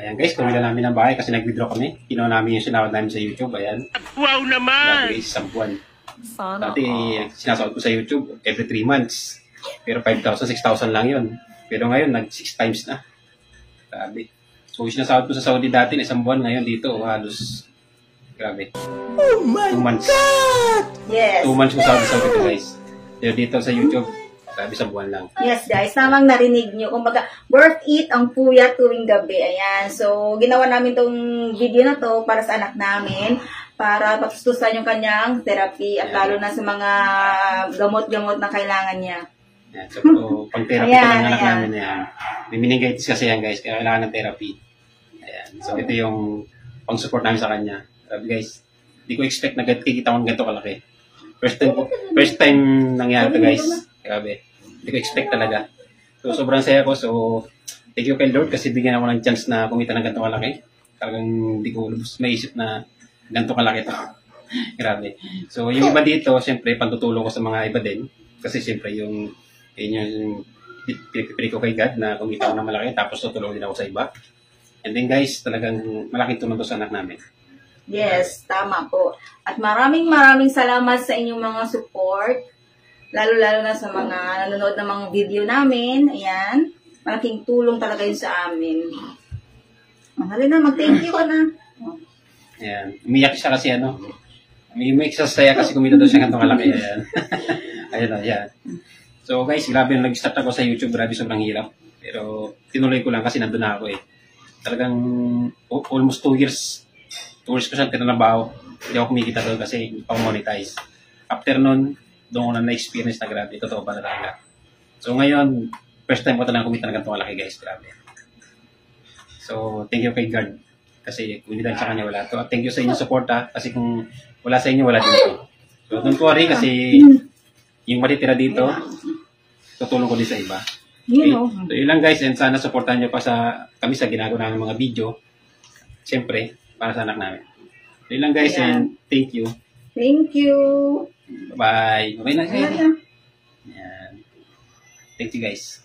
Ayan guys, kumila namin ng bahay kasi nag-withdraw kami. Kinuha namin yung sinawad namin sa YouTube. Ayan. Wow naman! Grabe guys, isang buwan. Sana. Dati, sinasawad ko sa YouTube every 3 months. Pero 5,000, 6,000 lang yun. Pero ngayon, nag-6 times na. Grabe. So, sinasawad ko sa Saudi dati na isang buwan. Ngayon dito, halos, grabe. Oh my 2 months. God! Yes. 2 months ko sa Saudi to guys. Pero dito sa YouTube, grabe sa buwan lang. Yes, guys. Tamang narinig nyo. Kumbaga, worth it ang puyat tuwing gabi. Ayan. So, ginawa namin tong video na to para sa anak namin. Para patustusan yung kanyang therapy. At lalo na sa mga gamot-gamot na kailangan niya. Ayan. So, pang-therapy ka ng anak namin yan. May meningitis kasi yan guys. Kaya kailangan ng therapy. Ayan. So, ito yung pang-support namin sa kanya. Grabe guys. Hindi ko expect na kikita ko ng ganito kalaki. First time nangyari ito guys. Grabe. Hindi ko expect talaga. So, sobrang saya ko. So, thank you kay Lord kasi bigyan ako ng chance na kumita ng ganito kalaki. Talagang hindi ko maisip na ganito kalaki ito. Grabe. So, yung iba dito, siyempre, pantutulong ko sa mga iba din. Kasi siyempre, yung pinipili ko kay God na kumita ako ng malaki, tapos tutulong din ako sa iba. And then guys, talagang malaking tulong to sa anak namin. Yes, tama po. At maraming salamat sa inyong mga support. Lalo-lalo na sa mga nanonood ng mga video namin. Ayan. Malaking tulong talaga yun sa amin. Halina, mag-thank you ka na. Ayan. Umiyak siya kasi ano. Umiyak siya saya kasi kumita doon siya ganitong kalaki. Ayan. Ayan o, ayan. So guys, grabe nung nag-start ako sa YouTube. Grabe sobrang hirap. Pero tinuloy ko lang kasi nandun na ako eh. Talagang almost 2 years. 2 years ko siya tinalabaho. Hindi ako kumikita doon kasi hindi pa monetize. After nun, doon ko na na-experience na grabe. Totoo ba na talaga. So ngayon, first time ko talagang kumita ng ganitong kalaki guys. Grabe. So, thank you kay God. Kasi kung hindi dahil sa kanya wala to. At thank you sa inyong support ha. Kasi kung wala sa inyo, wala dito. So, don't worry kasi yung matitira dito, tutulong ko din sa iba. Okay? So, yun lang guys. And sana supportan nyo pa kami sa ginagawa namin mga video. Siyempre, para sa anak namin. So, yun lang guys. And thank you. Thank you. Bye-bye. Bye na kayo. Ayan. Thank you guys.